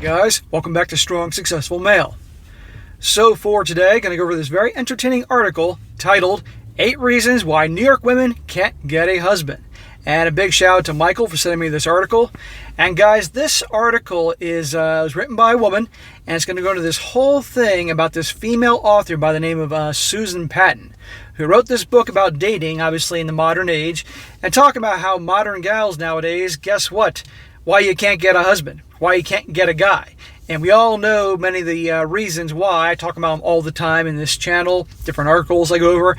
guys, welcome back to Strong Successful Male. So for today, going to go over this very entertaining article titled 8 Reasons Why New York Women Can't Get a Husband. And a big shout out to Michael for sending me this article. And guys, this article is was written by a woman, and it's going to go into this whole thing about this female author by the name of Susan Patton, who wrote this book about dating, obviously in the modern age, and talking about how modern gals nowadays, guess what? Why you can't get a husband, why you can't get a guy. And we all know many of the reasons why. I talk about them all the time in this channel, different articles I go over.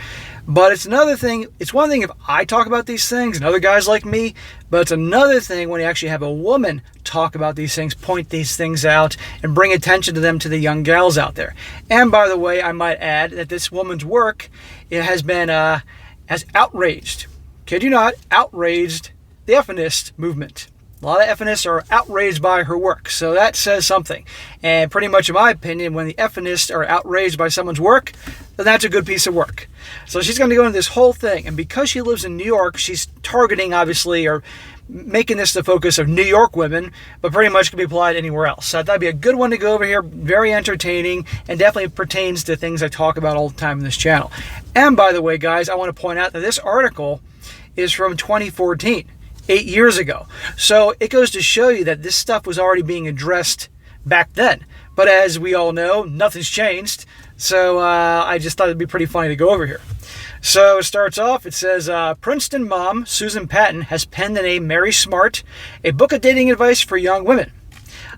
But it's another thing, it's one thing if I talk about these things and other guys like me, but it's another thing when you actually have a woman talk about these things, point these things out, and bring attention to them to the young gals out there. And by the way, I might add that this woman's work, it has been, has outraged, kid you not, outraged the feminist movement. A lot of feminists are outraged by her work, so that says something. And pretty much in my opinion, when the feminists are outraged by someone's work, then that's a good piece of work. So she's going to go into this whole thing, and because she lives in New York, she's targeting, obviously, or making this the focus of New York women, but pretty much can be applied anywhere else. So that'd be a good one to go over here, very entertaining, and definitely pertains to things I talk about all the time in this channel. And by the way, guys, I want to point out that this article is from 2014. 8 years ago. So it goes to show you that this stuff was already being addressed back then. But as we all know, nothing's changed. So I just thought it'd be pretty funny to go over here. So it starts off, it says, Princeton mom Susan Patton has penned the name Mary Smart, a book of dating advice for young women.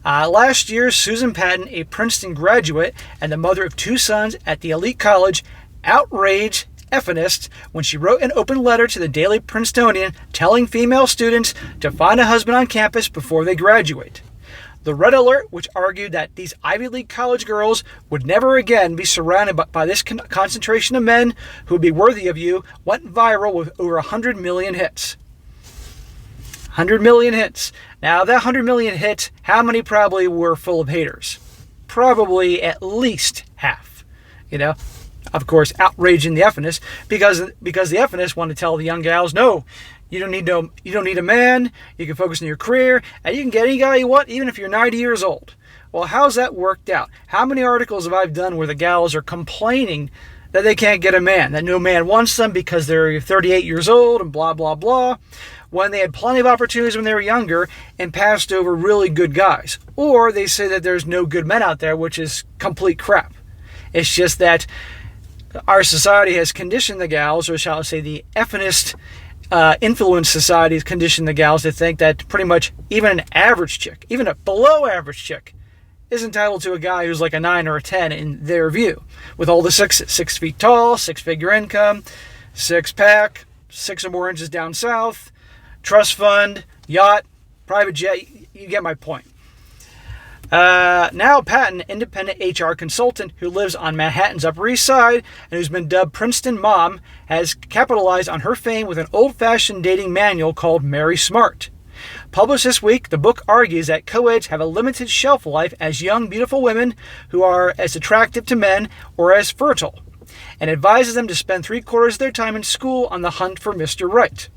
Last year, Susan Patton, a Princeton graduate and the mother of 2 sons at the elite college, outraged feminist when she wrote an open letter to the Daily Princetonian telling female students to find a husband on campus before they graduate. The red alert, which argued that these Ivy League college girls would never again be surrounded by this concentration of men who would be worthy of you, went viral with over 100 million hits. 100 million hits. Now that 100 million hits, how many probably were full of haters? Probably at least half, you know. Of course, outraging the feminists because the feminists want to tell the young gals, no, you don't need a man. You can focus on your career, and you can get any guy you want, even if you're 90 years old. Well, how's that worked out? How many articles have I done where the gals are complaining that they can't get a man, that no man wants them because they're 38 years old and blah blah blah, when they had plenty of opportunities when they were younger and passed over really good guys, or they say that there's no good men out there, which is complete crap. It's just that our society has conditioned the gals, or shall I say the feminist influence society has conditioned the gals to think that pretty much even an average chick, even a below average chick, is entitled to a guy who's like a 9 or a 10 in their view. With all the 6 feet tall, 6-figure income, 6-pack, 6 or more inches down south, trust fund, yacht, private jet, you get my point. Now Patton, independent HR consultant who lives on Manhattan's Upper East Side and who's been dubbed Princeton Mom, has capitalized on her fame with an old-fashioned dating manual called Mary Smart. Published this week, the book argues that co-eds have a limited shelf life as young, beautiful women who are as attractive to men or as fertile, and advises them to spend 3/4 of their time in school on the hunt for Mr. Right.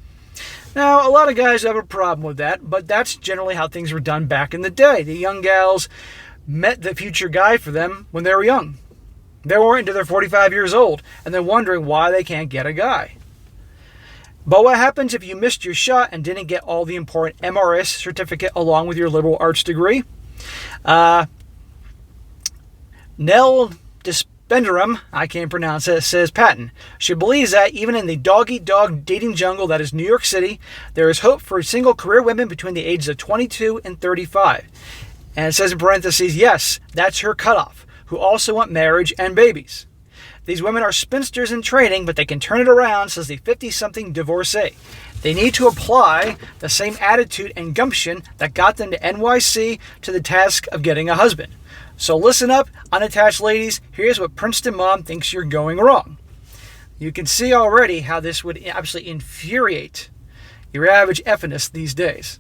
Now, a lot of guys have a problem with that, but that's generally how things were done back in the day. The young gals met the future guy for them when they were young. They weren't until they're 45 years old, and they're wondering why they can't get a guy. But what happens if you missed your shot and didn't get all the important MRS certificate along with your liberal arts degree? Nell Benderum, I can't pronounce it, says Patton. She believes that even in the dog-eat-dog dating jungle that is New York City, there is hope for single career women between the ages of 22 and 35. And it says in parentheses, yes, that's her cutoff, who also want marriage and babies. These women are spinsters in training, but they can turn it around, says the 50-something divorcee. They need to apply the same attitude and gumption that got them to NYC to the task of getting a husband. So listen up, unattached ladies, here's what Princeton mom thinks you're going wrong. You can see already how this would absolutely infuriate your average feminist these days.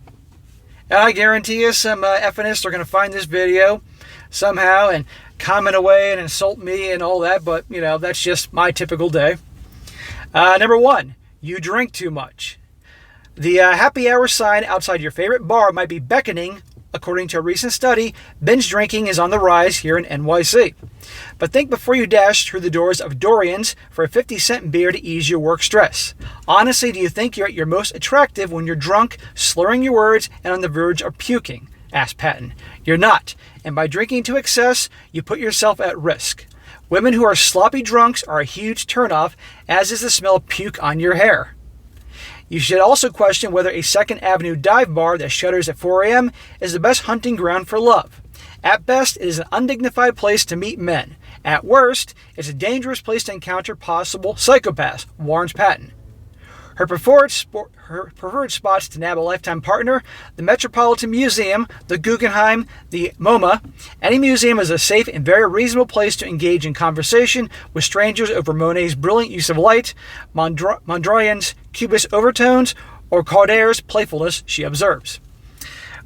And I guarantee you some feminists are going to find this video somehow and comment away and insult me and all that, but, you know, that's just my typical day. Number 1, you drink too much. The happy hour sign outside your favorite bar might be beckoning according to a recent study, binge drinking is on the rise here in NYC. But think before you dash through the doors of Dorian's for a 50-cent beer to ease your work stress. Honestly, do you think you're at your most attractive when you're drunk, slurring your words, and on the verge of puking? Asked Patton. You're not, and by drinking to excess, you put yourself at risk. Women who are sloppy drunks are a huge turnoff, as is the smell of puke on your hair. You should also question whether a 2nd Avenue dive bar that shutters at 4 a.m. is the best hunting ground for love. At best, it is an undignified place to meet men. At worst, it's a dangerous place to encounter possible psychopaths, warns Patton. Her preferred spots to nab a lifetime partner: the Metropolitan Museum, the Guggenheim, the MoMA. Any museum is a safe and very reasonable place to engage in conversation with strangers over Monet's brilliant use of light, Mondrian's Cubist overtones, or Cauder's playfulness, she observes.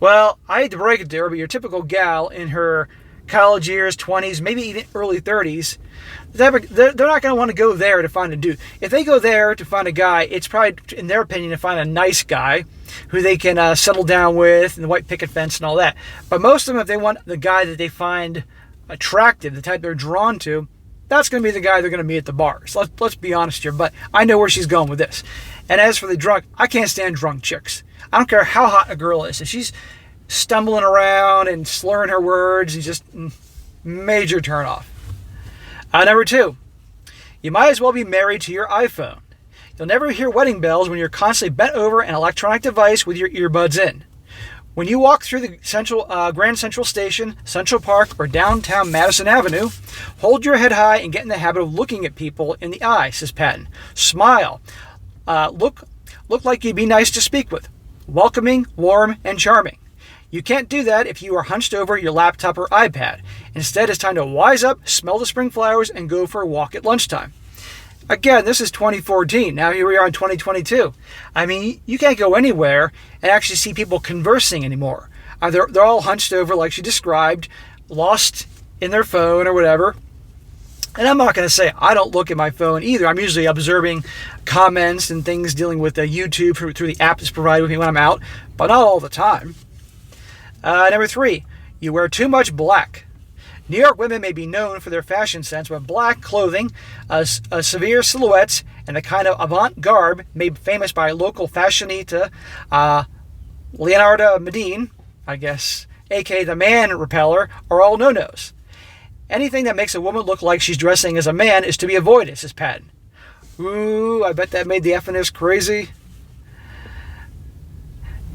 Well, I hate to break it to her, but your typical gal in her college years, 20s, maybe even early 30s, they're not going to want to go there to find a dude. If they go there to find a guy, it's probably, in their opinion, to find a nice guy who they can settle down with, and the white picket fence and all that. But most of them, if they want the guy that they find attractive, the type they're drawn to, that's going to be the guy they're going to meet at the bar. So let's be honest here, but I know where she's going with this. And as for the drunk, I can't stand drunk chicks. I don't care how hot a girl is. If she's stumbling around and slurring her words, it's just major turnoff. Number 2, you might as well be married to your iPhone. You'll never hear wedding bells when you're constantly bent over an electronic device with your earbuds in. When you walk through the Grand Central Station, Central Park, or downtown Madison Avenue, hold your head high and get in the habit of looking at people in the eye, says Patton. Smile. Look like you'd be nice to speak with. Welcoming, warm, and charming. You can't do that if you are hunched over your laptop or iPad. Instead, it's time to wise up, smell the spring flowers, and go for a walk at lunchtime. Again, this is 2014. Now here we are in 2022. I mean, you can't go anywhere and actually see people conversing anymore. They're all hunched over like she described, lost in their phone or whatever. And I'm not going to say I don't look at my phone either. I'm usually observing comments and things dealing with YouTube through the app that's provided with me when I'm out, but not all the time. Number 3, you wear too much black. New York women may be known for their fashion sense, but black clothing, severe silhouettes, and the kind of avant garb made famous by local fashionista Leonardo Medine, I guess, aka the man repeller, are all no-nos. Anything that makes a woman look like she's dressing as a man is to be avoided, says Patton. Ooh, I bet that made the feminists crazy.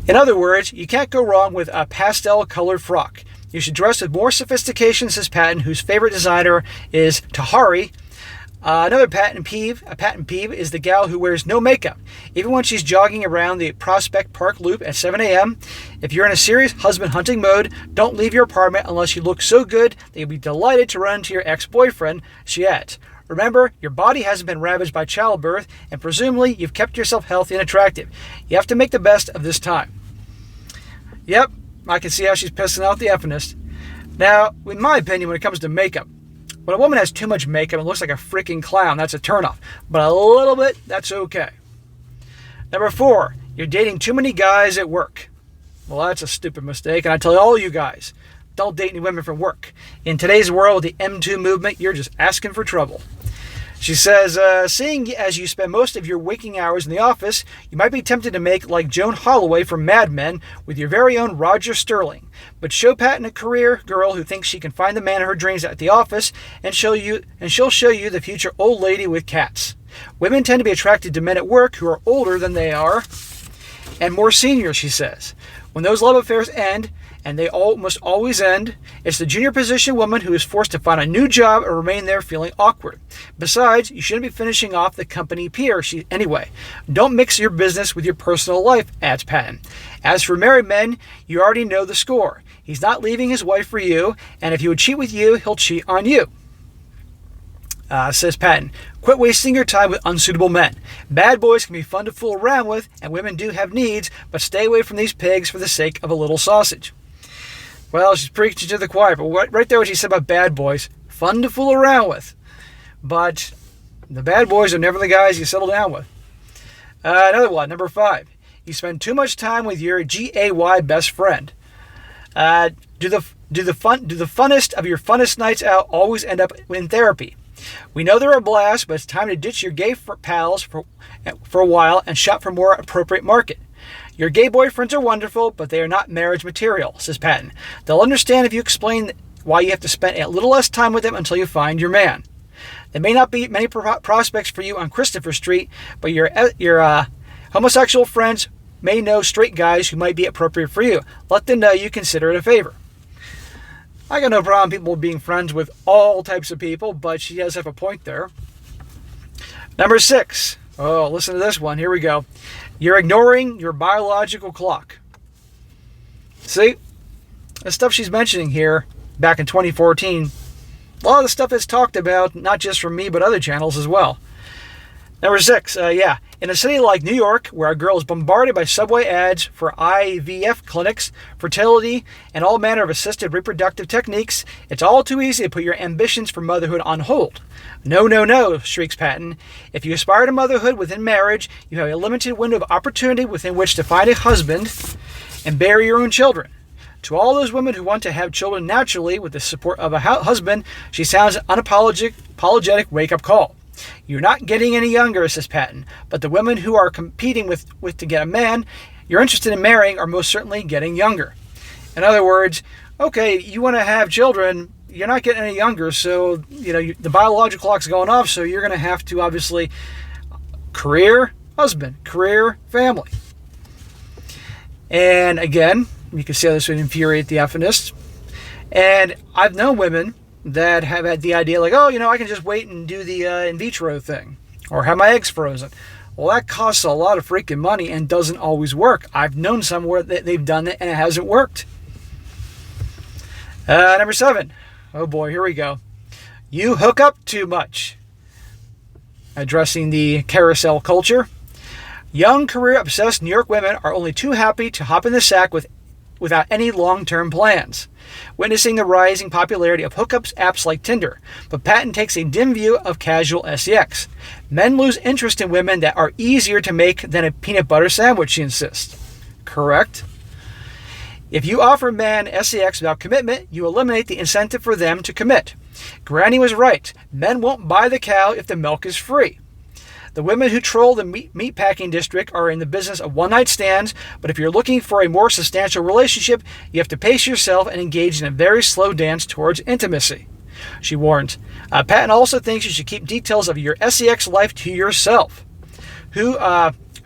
In other words, you can't go wrong with a pastel-colored frock. You should dress with more sophistication, says Patton, whose favorite designer is Tahari. Another patent peeve is the gal who wears no makeup, even when she's jogging around the Prospect Park Loop at 7 a.m. If you're in a serious husband-hunting mode, don't leave your apartment unless you look so good that you'll be delighted to run into your ex-boyfriend, she adds. Remember, your body hasn't been ravaged by childbirth, and presumably you've kept yourself healthy and attractive. You have to make the best of this time. Yep, I can see how she's pissing off the feminist. Now, in my opinion, when it comes to makeup, when a woman has too much makeup and looks like a freaking clown, that's a turnoff. But a little bit, that's okay. Number 4, you're dating too many guys at work. Well, that's a stupid mistake, and I tell all you guys, don't date any women from work. In today's world with the M2 movement, you're just asking for trouble. She says, seeing as you spend most of your waking hours in the office, you might be tempted to make like Joan Holloway from Mad Men with your very own Roger Sterling. But show Patton a career girl who thinks she can find the man of her dreams at the office, and she'll show you the future old lady with cats. Women tend to be attracted to men at work who are older than they are and more senior, she says. When those love affairs end, and they almost always end, it's the junior position woman who is forced to find a new job or remain there feeling awkward. Besides, you shouldn't be finishing off the company peer anyway. Don't mix your business with your personal life, adds Patton. As for married men, you already know the score. He's not leaving his wife for you, and if he would cheat with you, he'll cheat on you. Says Patton, quit wasting your time with unsuitable men. Bad boys can be fun to fool around with, and women do have needs, but stay away from these pigs for the sake of a little sausage. Well, she's preaching to the choir, but right there what she said about bad boys, fun to fool around with. But the bad boys are never the guys you settle down with. Another one, number 5. You spend too much time with your GAY best friend. Do the funnest of your funnest nights out always end up in therapy? We know they're a blast, but it's time to ditch your gay pals for a while and shop for more appropriate market. Your gay boyfriends are wonderful, but they are not marriage material, says Patton. They'll understand if you explain why you have to spend a little less time with them until you find your man. There may not be many prospects for you on Christopher Street, but your homosexual friends may know straight guys who might be appropriate for you. Let them know you consider it a favor. I got no problem people being friends with all types of people, but she does have a point there. Number 6. Oh, listen to this one. Here we go. You're ignoring your biological clock. See? The stuff she's mentioning here back in 2014, a lot of the stuff that's talked about, not just from me, but other channels as well. Number 6, in a city like New York, where a girl is bombarded by subway ads for IVF clinics, fertility, and all manner of assisted reproductive techniques, it's all too easy to put your ambitions for motherhood on hold. No, no, no, shrieks Patton. If you aspire to motherhood within marriage, you have a limited window of opportunity within which to find a husband and bear your own children. To all those women who want to have children naturally with the support of a husband, she sounds an unapologetic wake-up call. You're not getting any younger, says Patton, but the women who are competing with to get a man you're interested in marrying are most certainly getting younger. In other words, okay, you want to have children, you're not getting any younger, so the biological clock's going off, so you're going to have to obviously career, husband, career, family. And again, you can see how this would infuriate the feminists. And I've known women that have had the idea like, I can just wait and do the in vitro thing or have my eggs frozen. Well, that costs a lot of freaking money and doesn't always work. I've known somewhere that they've done it and it hasn't worked. Number 7. Oh boy, here we go. You hook up too much. Addressing the carousel culture. Young, career-obsessed New York women are only too happy to hop in the sack without any long-term plans, witnessing the rising popularity of hookups apps like Tinder. But Patton takes a dim view of casual sex. Men lose interest in women that are easier to make than a peanut butter sandwich, she insists. Correct? If you offer men sex without commitment, you eliminate the incentive for them to commit. Granny was right. Men won't buy the cow if the milk is free. The women who troll the meatpacking district are in the business of one-night stands, but if you're looking for a more substantial relationship, you have to pace yourself and engage in a very slow dance towards intimacy. She warned. Patton also thinks you should keep details of your sex life to yourself. Who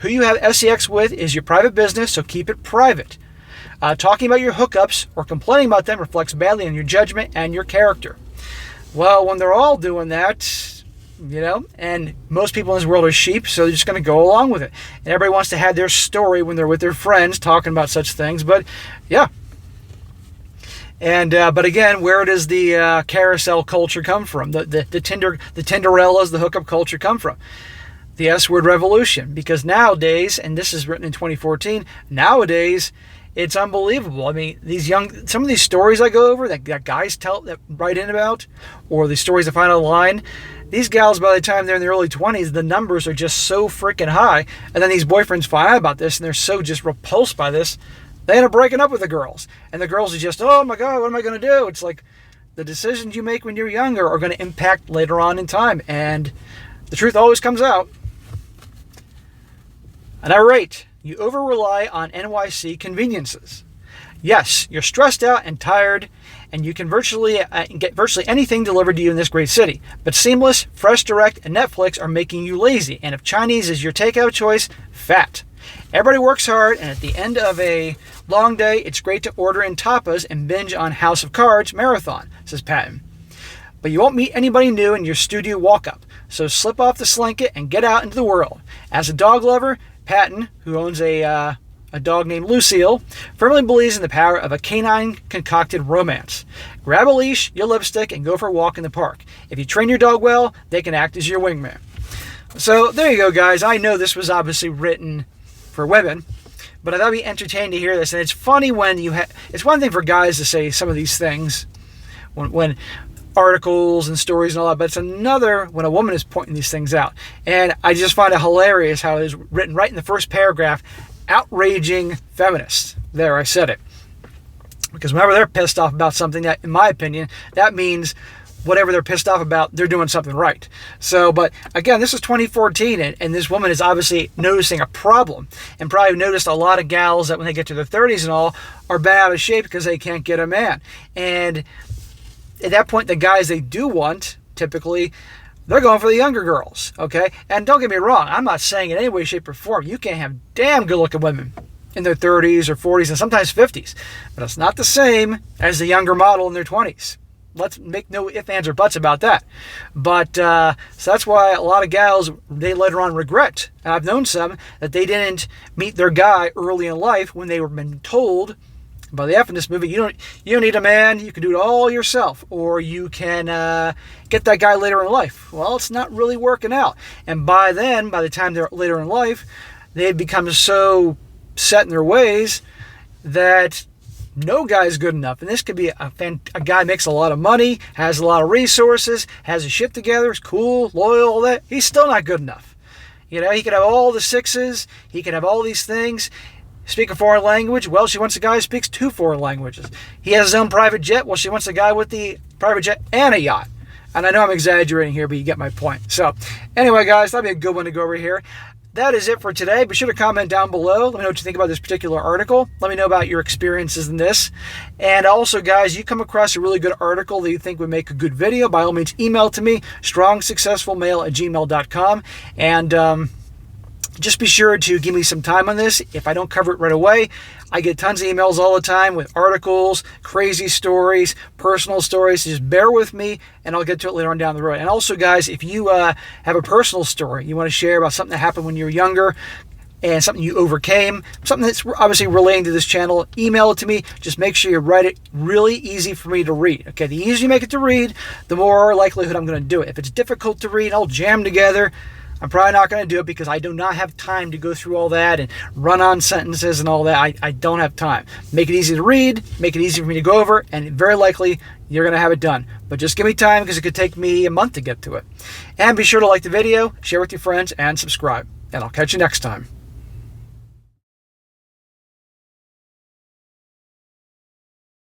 you have sex with is your private business, so keep it private. Talking about your hookups or complaining about them reflects badly on your judgment and your character. Well, when they're all doing that, and most people in this world are sheep, so they're just going to go along with it. And everybody wants to have their story when they're with their friends talking about such things, but yeah. And but again, where does the carousel culture come from? The Tinderellas, the hookup culture come from? The S-word revolution. Because nowadays, and this is written in 2014, nowadays it's unbelievable. I mean, some of these stories I go over that guys write in about, or the stories I find online, these gals, by the time they're in their early 20s, the numbers are just so freaking high. And then these boyfriends find out about this, and they're so just repulsed by this, they end up breaking up with the girls. And the girls are just, oh my God, what am I going to do? It's like the decisions you make when you're younger are going to impact later on in time. And the truth always comes out. And number 8, you over-rely on NYC conveniences. Yes, you're stressed out and tired, and you can get virtually anything delivered to you in this great city. But Seamless, Fresh Direct, and Netflix are making you lazy. And if Chinese is your takeout choice, fat. Everybody works hard, and at the end of a long day, it's great to order in tapas and binge on House of Cards marathon, says Patton. But you won't meet anybody new in your studio walk-up. So slip off the slinket and get out into the world. As a dog lover, Patton, who owns a dog named Lucille, firmly believes in the power of a canine-concocted romance. Grab a leash, your lipstick, and go for a walk in the park. If you train your dog well, they can act as your wingman. So there you go, guys. I know this was obviously written for women, but I thought it'd be entertaining to hear this. And it's funny when it's one thing for guys to say some of these things when articles and stories and all that, but it's another when a woman is pointing these things out. And I just find it hilarious how it is written right in the first paragraph, outraging feminists. There, I said it. Because whenever they're pissed off about something, that, in my opinion, that means whatever they're pissed off about, they're doing something right. So, but again, this is 2014, and this woman is obviously noticing a problem, and probably noticed a lot of gals that when they get to their 30s and all are bent out of shape because they can't get a man. And at that point, the guys they do want, typically, they're going for the younger girls, okay? And don't get me wrong, I'm not saying in any way, shape, or form you can't have damn good-looking women in their 30s or 40s and sometimes 50s. But it's not the same as the younger model in their 20s. Let's make no ifs, ands, or buts about that. But so that's why a lot of gals, they later on regret. And I've known some that they didn't meet their guy early in life when they were been told by the F in this movie, you don't need a man, you can do it all yourself, or you can get that guy later in life. Well, it's not really working out. And by the time they're later in life, they become so set in their ways that no guy is good enough. And this could be a guy makes a lot of money, has a lot of resources, has his shit together, is cool, loyal, all that. He's still not good enough. You know, he could have all the sixes, he could have all these things, speak a foreign language. Well, she wants a guy who speaks 2 foreign languages. He has his own private jet. Well, she wants a guy with the private jet and a yacht. And I know I'm exaggerating here, but you get my point. So anyway, guys, that'd be a good one to go over here. That is it for today. Be sure to comment down below. Let me know what you think about this particular article. Let me know about your experiences in this. And also, guys, you come across a really good article that you think would make a good video, by all means, email to me, strongsuccessfulmale@gmail.com. And just be sure to give me some time on this. If I don't cover it right away, I get tons of emails all the time with articles, crazy stories, personal stories. Just bear with me, and I'll get to it later on down the road. And also, guys, if you have a personal story you want to share about something that happened when you were younger and something you overcame, something that's obviously relating to this channel, email it to me. Just make sure you write it really easy for me to read. Okay, the easier you make it to read, the more likelihood I'm going to do it. If it's difficult to read, I'll jam together. I'm probably not going to do it because I do not have time to go through all that and run on sentences and all that. I don't have time. Make it easy to read, make it easy for me to go over, and very likely you're going to have it done. But just give me time because it could take me a month to get to it. And be sure to like the video, share with your friends, and subscribe. And I'll catch you next time.